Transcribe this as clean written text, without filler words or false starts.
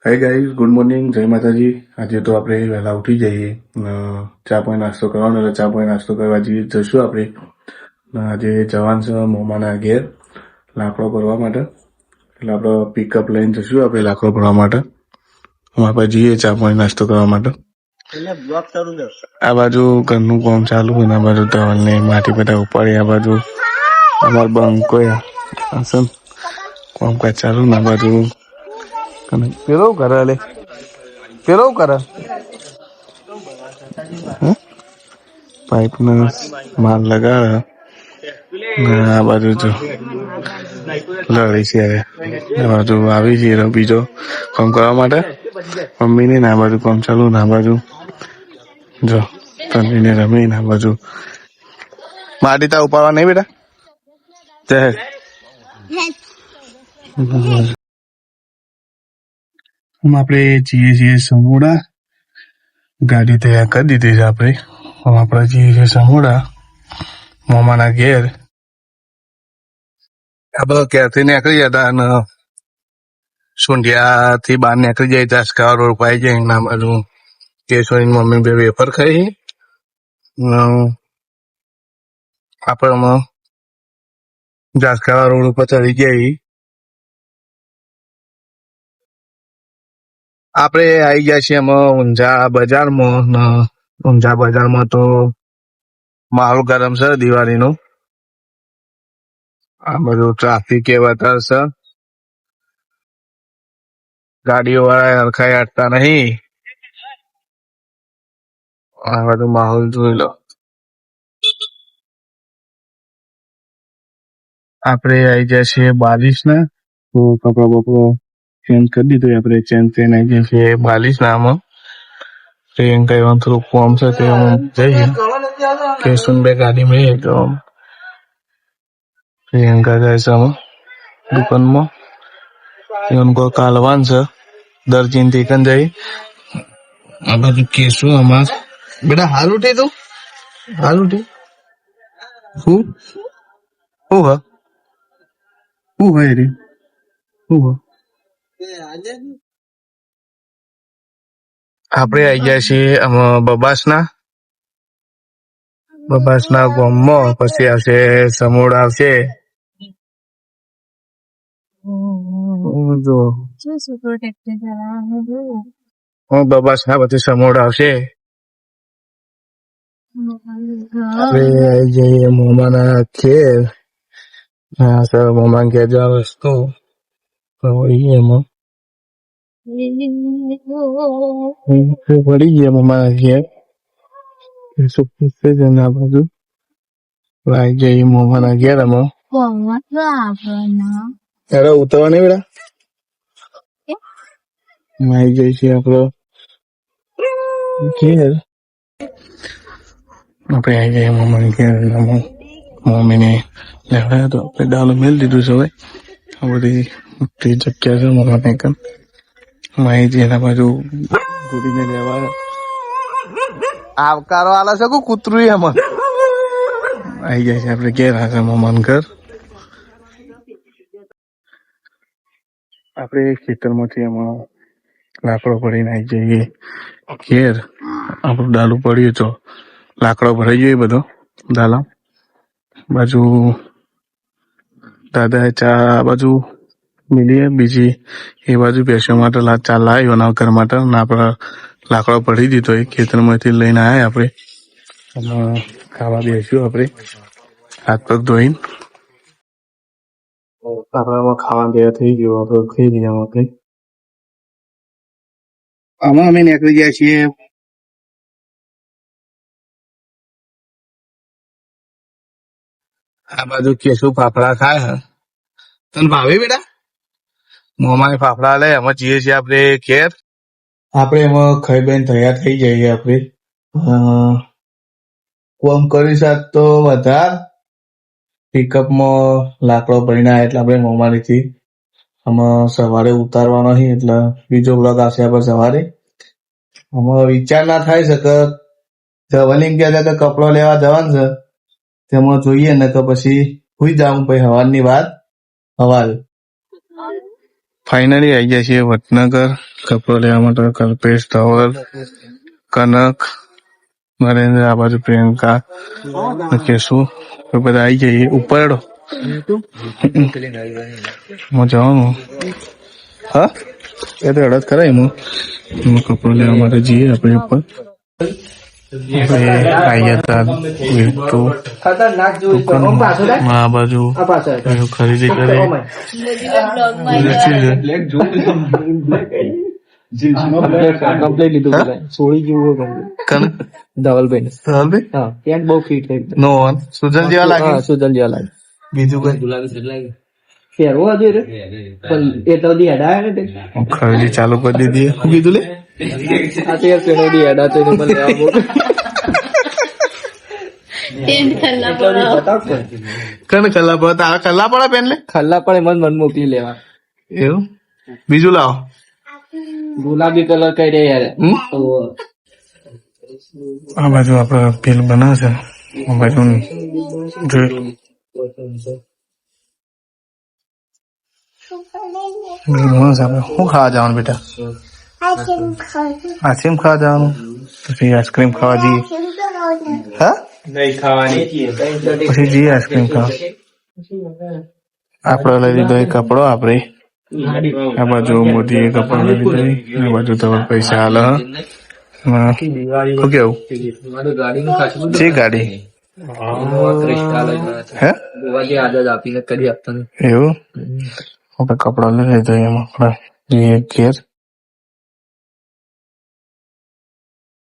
Hi guys, good morning, જય માતાજી. આજે તો આપણે વહેલા ઉઠી જઈએ, ચા પાણી નાસ્તો કરવાનો, એટલે ચા પાણી નાસ્તો કરવા જશું આપણે. આજે જવાનું છે મોમાના ઘેર લાકડો ભરવા માટે, એટલે આપણે પિકઅપ લઈને જશું આપણે લાકડો ભરવા માટે. આપણે જઈએ ચા પાણી નાસ્તો કરવા માટે. આ બાજુ ઘરનું કામ ચાલુ હોય ને આ બાજુ તવલને માટી બધા ઉપાડી, આ બાજુ અમાર બંકો કામકાજ ચાલુ ને આ બાજુ પેલો કરે લે પેલો કરે પાઇપ નો માલ લગાડે. આ બાજુ જો લડી છે, આ બાજુ આવી છે બીજો કામ કરવા માટે મમ્મી ને આ બાજુ કામ ચાલુ ને આ બાજુ જો તને રમી ને આ બાજુ માટી તા ઉપાડવા નહીં બેટા. આપણે જઈએ છીએ સમોડા, ગાડી તૈયાર કરી દીધી છે આપણે. આપણે જઈએ છીએ સમોડા મામાના ઘેર. આપણે ક્યાંથી નીકળી જતા અને સુંઢિયા થી બહાર નીકળી જાય ચાસકા રોડ પાઈ જાય ના બાજુ કેશોની મમ્મી બે વેફર ખાઈ. આપણે ચાસકા રોડ ઉપર ચડી જાય. આપણે આવી ગયા છીએ એમાં ઊંઝા બજારમાં. ઊંઝા બજારમાં તો માહોલ ગરમ છે દિવાળીનો. આ બધું ટ્રાફિક એ વધારે છે, ગાડીઓ વાળા હરખાઈ હટતા નહીં. આ બધું માહોલ જોઈ લો. આપણે આવી ગયા છીએ 42 ના, તો કપડા બપડા ચેન્જ કરી દીધું. આપણે ચેન્જ થઈને આવી ગયા છીએ 42 ના. આમાં પ્રિયંકા એવા થોડું ફોર્મ છે તે જઈએ કેશુન બે ગાડી મળીએ તો પ્રિયંકા જાય છે આમાં દુકાનમાં. એમકો કાલવાન છે દર્જીન થી કન જાય. આ બાજુ કેશુ અમાર બેટા હાલ ઉઠી તું હાલ ઉઠી હું હ હું ભાઈ રે હું આપણે આવી ગયા છીએ બબાસના ગામમાં. પછી આવશે સમોડા આવશે. જો બબાસના પછી સમોડા આવશે. આપણે આવી જઈએ મોમાના ઘેર. હા સર, મોમાના ઘેર જવા રસ્તો એમાં પડી ગયા મોમાના ઘેર. આ બાજુ આવી જઈએ મોમાના ઘેર. આમાં અરે ઉતરવા નહીં બેટા. આવી જઈએ છીએ આપડે ઘેર. આપણે આવી જઈએ મોમાના ઘેર. મમ્મી ને લેવડાયા તો આપણે ડાલું મેળ દીધું છે. હવે આ બધી મોટી જગ્યા છે મોમાને કન. માહિતી એના બાજુ ગુડીને લેવા આવકારો આલે છે કો કૂતરું એમાં આવી જાય છે. આપણે ઘેર હશે મોમાન ઘર. આપણે ખેતરમાંથી એમાં લાકડો ભરીને આવી જઈએ ઘેર. આપણું ડાલું પડ્યું તો લાકડો ભરાઈ જોઈએ બધો ડાલા બાજુ. દાદા ચા બાજુ મિલીએ, બીજી એ બાજુ બેસવા માટે ચા લાવ્યો એના ઘર માટે. આપણે લાકડો ભરી દીધો એ ખેતરમાંથી લઈને આવ્યા. આપણે ખાવા બેસ્યું. આપણે હાથ પગ ધોઈને આપણે ખાવા તૈયાર થઈ ગયું. આપણે ખાઈ લઈએ. આમાં અમે નીકળી ગયા છીએ આ બાજુ. કેશું ફાફડા ખાય હે તને ભાવે બેટા? મોમાને ફાફડા લે. એમાં જઈએ છીએ આપણે ઘેર. આપણે એમાં ખાઈ બેન તૈયાર થઈ જઈએ. આપણે કોમ કરી સાત તો વધાર પિકઅપમાં લાકડો ભરીને આવ્યા એટલે આપણે મોમાનીથી આમાં સવારે ઉતારવાનો નહીં. એટલે બીજો બ્લોગ આવશે આપણે સવારે. આમાં વિચાર ના થાય શકે જવાની ગયા કે કપડો લેવા જવાનું છે તેમાં જોઈએ ને તો પછી હુઈ જાઉં પછી હવારની વાત હવારે ફાઇનલી આવી ગયા છીએ વડનગર કપડો લેવા માટે. કલ્પેશ, ધવલ, કનક, નરેન્દ્ર, આ બાજુ પ્રિયંકા, કેશુ બધા આવી જઈએ. ઉપર હું જવાનું. હા એ તો અડદ કરાય હું કપડો લેવા માટે જઈએ આપણે ઉપર. આ બાજુ ખરીદી કરી ધવલભાઈ બહુ ફિટ નો સુજલ જેવા લાગે. સુજલ જેવા લાગે. બીજું કઈ ખરીદી ચાલુ કરી દીધી. શું કીધું લે? કલ્લા પડે પેન લે. ખલ્લા પડે મન મોકલી લેવા. એવું બીજું લાવો. ગુલાબી કલર કઈ રે યાર. આ બાજુ આપડે પેલ બનાવશે. આ બાજુ જોઈ શું ખાવા જવાનું બેટા? આઈસ્ક્રીમ ખાવા જવાનું. પછી આઈસ્ક્રીમ ખાવા જઈએ. હા નહીં ખાવાની પછી જઈએ આઈસ્ક્રીમ ખાવા. આપડે લઈ લીધો એ કપડો. આપડે આ બાજુ મોદી કપડો લઈ લીધો. આ બાજુ તો પૈસા હાલ. શું કેવું છે ગાડી? હે એવું આપણે કપડા લઈ લીધો. એમાં આપણે ઘેર